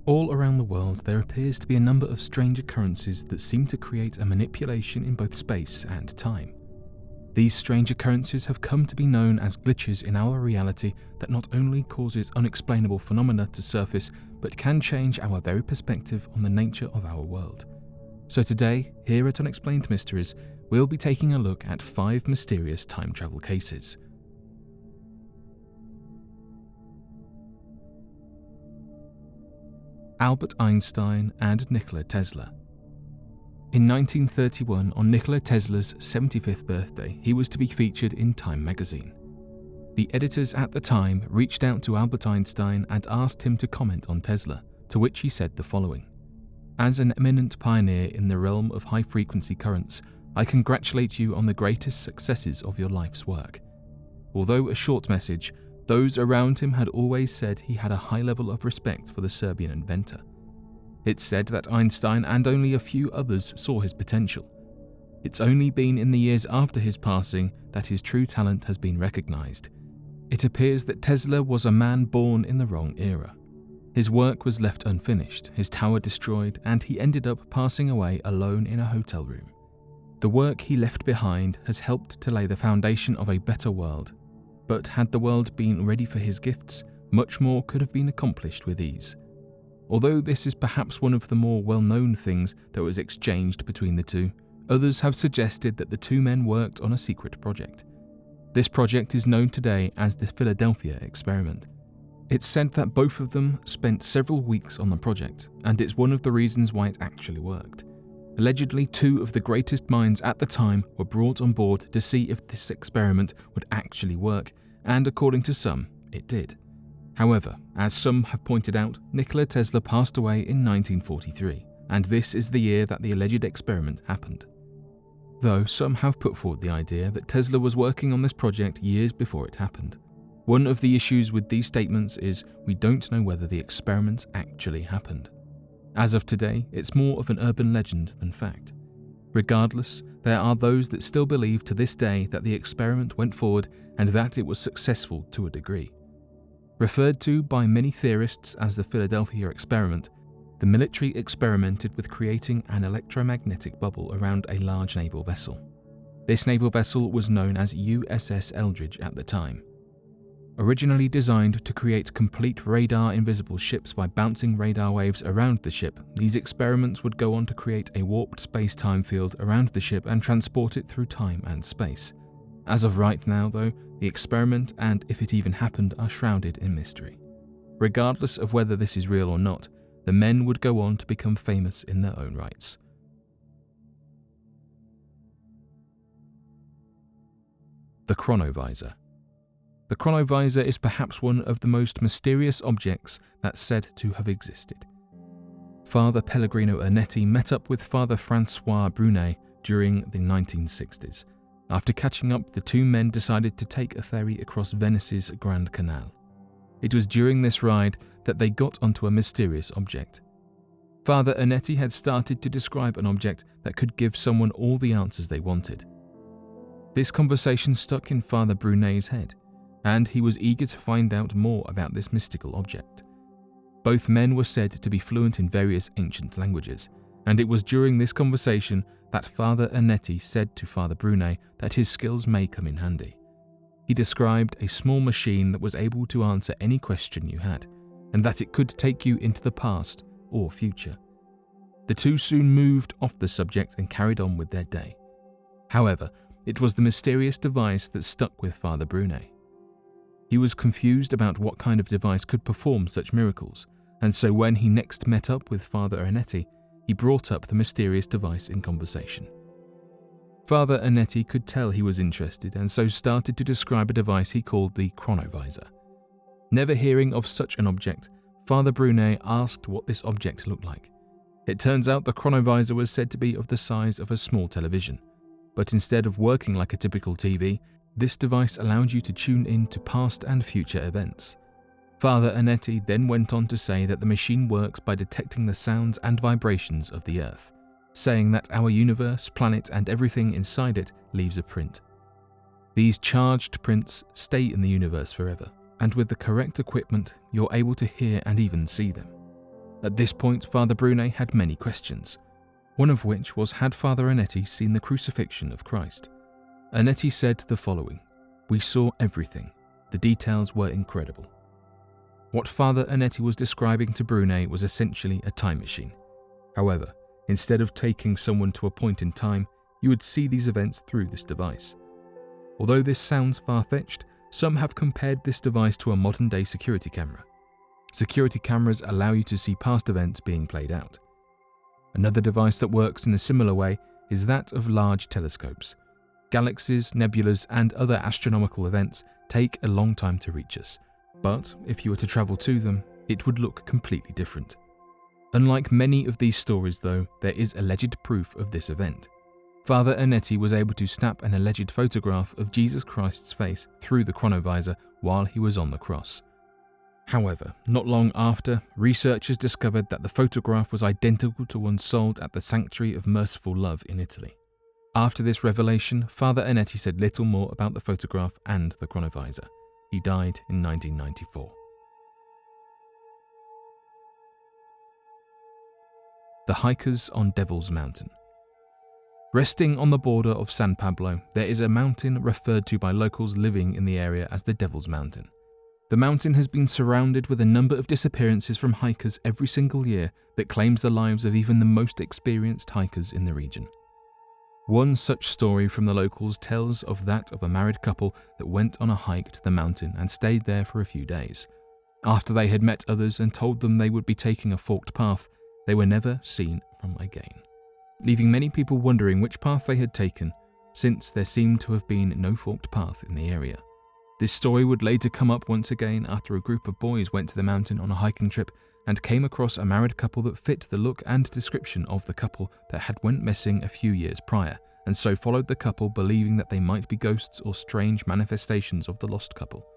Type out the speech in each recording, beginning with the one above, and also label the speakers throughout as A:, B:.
A: All around the world, there appears to be a number of strange occurrences that seem to create a manipulation in both space and time. These strange occurrences have come to be known as glitches in our reality that not only causes unexplainable phenomena to surface, but can change our very perspective on the nature of our world. So today, here at Unexplained Mysteries, we'll be taking a look at 5 mysterious time travel cases. Albert Einstein and Nikola Tesla. In 1931, on Nikola Tesla's 75th birthday, he was to be featured in Time magazine. The editors at the time reached out to Albert Einstein and asked him to comment on Tesla, to which he said the following: "As an eminent pioneer in the realm of high-frequency currents, I congratulate you on the greatest successes of your life's work." Although a short message, those around him had always said he had a high level of respect for the Serbian inventor. It's said that Einstein and only a few others saw his potential. It's only been in the years after his passing that his true talent has been recognized. It appears that Tesla was a man born in the wrong era. His work was left unfinished, his tower destroyed, and he ended up passing away alone in a hotel room. The work he left behind has helped to lay the foundation of a better world. But had the world been ready for his gifts, much more could have been accomplished with ease. Although this is perhaps one of the more well-known things that was exchanged between the two, others have suggested that the two men worked on a secret project. This project is known today as the Philadelphia experiment. It's said that both of them spent several weeks on the project, and it's one of the reasons why it actually worked. Allegedly, 2 of the greatest minds at the time were brought on board to see if this experiment would actually work, and according to some, it did. However, as some have pointed out, Nikola Tesla passed away in 1943, and this is the year that the alleged experiment happened. Though some have put forward the idea that Tesla was working on this project years before it happened. One of the issues with these statements is we don't know whether the experiments actually happened. As of today, it's more of an urban legend than fact. Regardless, there are those that still believe to this day that the experiment went forward and that it was successful to a degree. Referred to by many theorists as the Philadelphia experiment, the military experimented with creating an electromagnetic bubble around a large naval vessel. This naval vessel was known as USS Eldridge at the time. Originally designed to create complete radar-invisible ships by bouncing radar waves around the ship, these experiments would go on to create a warped space-time field around the ship and transport it through time and space. As of right now, though, the experiment and if it even happened are shrouded in mystery. Regardless of whether this is real or not, the men would go on to become famous in their own rights. The Chronovisor. The Chronovisor is perhaps one of the most mysterious objects that's said to have existed. Father Pellegrino Ernetti met up with Father Francois Brunet during the 1960s. After catching up, the two men decided to take a ferry across Venice's Grand Canal. It was during this ride that they got onto a mysterious object. Father Ernetti had started to describe an object that could give someone all the answers they wanted. This conversation stuck in Father Brunet's head, and he was eager to find out more about this mystical object. Both men were said to be fluent in various ancient languages, and it was during this conversation that Father Ernetti said to Father Brunet that his skills may come in handy. He described a small machine that was able to answer any question you had, and that it could take you into the past or future. The two soon moved off the subject and carried on with their day. However, it was the mysterious device that stuck with Father Brunet. He was confused about what kind of device could perform such miracles, and so when he next met up with Father Ernetti, he brought up the mysterious device in conversation. Father Ernetti could tell he was interested and so started to describe a device he called the Chronovisor. Never hearing of such an object, Father Brunet asked what this object looked like. It turns out the Chronovisor was said to be of the size of a small television, but instead of working like a typical TV, this device allowed you to tune in to past and future events. Father Ernetti then went on to say that the machine works by detecting the sounds and vibrations of the Earth, saying that our universe, planet, and everything inside it leaves a print. These charged prints stay in the universe forever, and with the correct equipment, you're able to hear and even see them. At this point, Father Brune had many questions, one of which was, had Father Anetti seen the crucifixion of Christ? Anetti said the following: "We saw everything. The details were incredible." What Father Anetti was describing to Brune was essentially a time machine. However, instead of taking someone to a point in time, you would see these events through this device. Although this sounds far-fetched, some have compared this device to a modern-day security camera. Security cameras allow you to see past events being played out. Another device that works in a similar way is that of large telescopes. Galaxies, nebulas, and other astronomical events take a long time to reach us, but if you were to travel to them, it would look completely different. Unlike many of these stories though, there is alleged proof of this event. Father Anetti was able to snap an alleged photograph of Jesus Christ's face through the chronovisor while he was on the cross. However, not long after, researchers discovered that the photograph was identical to one sold at the Sanctuary of Merciful Love in Italy. After this revelation, Father Anetti said little more about the photograph and the chronovisor. He died in 1994. The hikers on Devil's Mountain. Resting on the border of San Pablo, there is a mountain referred to by locals living in the area as the Devil's Mountain. The mountain has been surrounded with a number of disappearances from hikers every single year that claims the lives of even the most experienced hikers in the region. One such story from the locals tells of that of a married couple that went on a hike to the mountain and stayed there for a few days. After they had met others and told them they would be taking a forked path, they were never seen from again, leaving many people wondering which path they had taken, since there seemed to have been no forked path in the area. This story would later come up once again after a group of boys went to the mountain on a hiking trip and came across a married couple that fit the look and description of the couple that had went missing a few years prior, and so followed the couple believing that they might be ghosts or strange manifestations of the lost couple.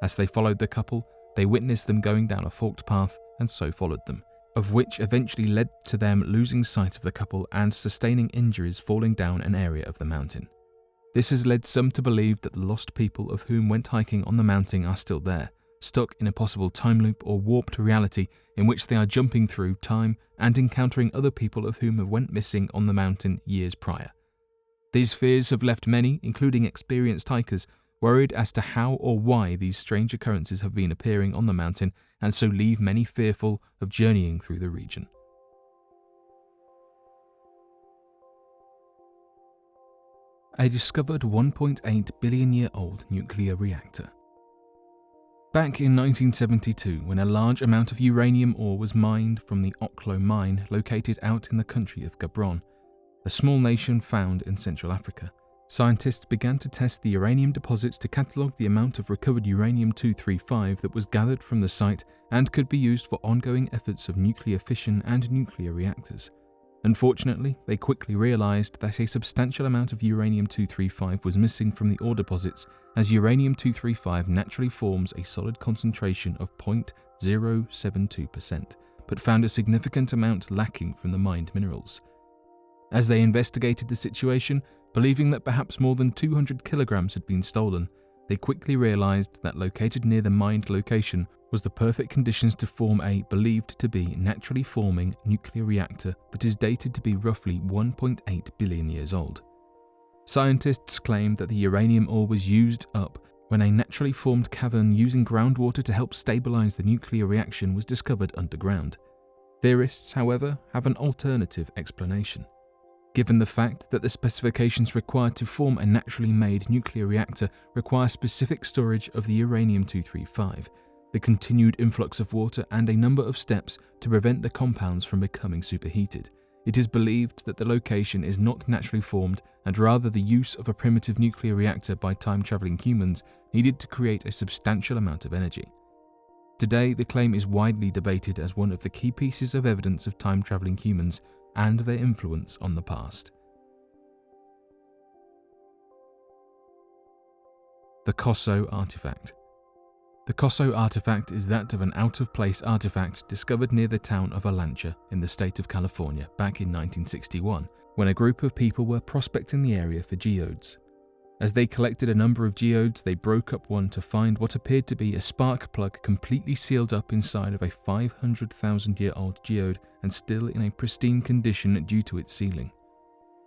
A: As they followed the couple, they witnessed them going down a forked path and so followed them, of which eventually led to them losing sight of the couple and sustaining injuries falling down an area of the mountain. This has led some to believe that the lost people of whom went hiking on the mountain are still there, stuck in a possible time loop or warped reality in which they are jumping through time and encountering other people of whom have went missing on the mountain years prior. These fears have left many, including experienced hikers, worried as to how or why these strange occurrences have been appearing on the mountain, and so leave many fearful of journeying through the region. A discovered 1.8 billion-year-old nuclear reactor. Back in 1972, when a large amount of uranium ore was mined from the Oklo mine located out in the country of Gabon, a small nation found in Central Africa, scientists began to test the uranium deposits to catalogue the amount of recovered uranium-235 that was gathered from the site and could be used for ongoing efforts of nuclear fission and nuclear reactors. Unfortunately, they quickly realized that a substantial amount of uranium-235 was missing from the ore deposits, as uranium-235 naturally forms a solid concentration of 0.072%, but found a significant amount lacking from the mined minerals. As they investigated the situation, believing that perhaps more than 200 kilograms had been stolen, they quickly realized that located near the mined location was the perfect conditions to form a believed to be naturally forming nuclear reactor that is dated to be roughly 1.8 billion years old. Scientists claim that the uranium ore was used up when a naturally formed cavern using groundwater to help stabilize the nuclear reaction was discovered underground. Theorists, however, have an alternative explanation. Given the fact that the specifications required to form a naturally made nuclear reactor require specific storage of the uranium-235, the continued influx of water and a number of steps to prevent the compounds from becoming superheated, it is believed that the location is not naturally formed and rather the use of a primitive nuclear reactor by time-traveling humans needed to create a substantial amount of energy. Today, the claim is widely debated as one of the key pieces of evidence of time-traveling humans and their influence on the past. The COSO Artifact. The COSO Artifact is that of an out-of-place artifact discovered near the town of Alancha in the state of California back in 1961, when a group of people were prospecting the area for geodes. As they collected a number of geodes, they broke up one to find what appeared to be a spark plug completely sealed up inside of a 500,000-year-old geode and still in a pristine condition due to its sealing.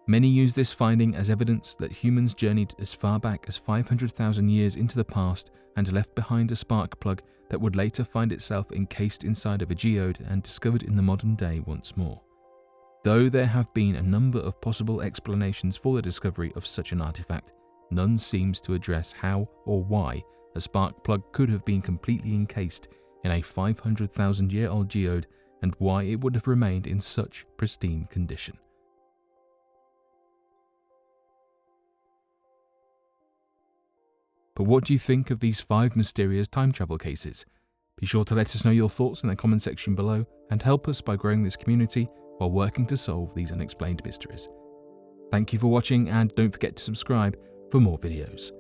A: Many use this finding as evidence that humans journeyed as far back as 500,000 years into the past and left behind a spark plug that would later find itself encased inside of a geode and discovered in the modern day once more. Though there have been a number of possible explanations for the discovery of such an artifact, none seems to address how or why a spark plug could have been completely encased in a 500,000-year-old geode and why it would have remained in such pristine condition. But what do you think of these 5 mysterious time travel cases? Be sure to let us know your thoughts in the comment section below and help us by growing this community while working to solve these unexplained mysteries. Thank you for watching, and don't forget to subscribe for more videos.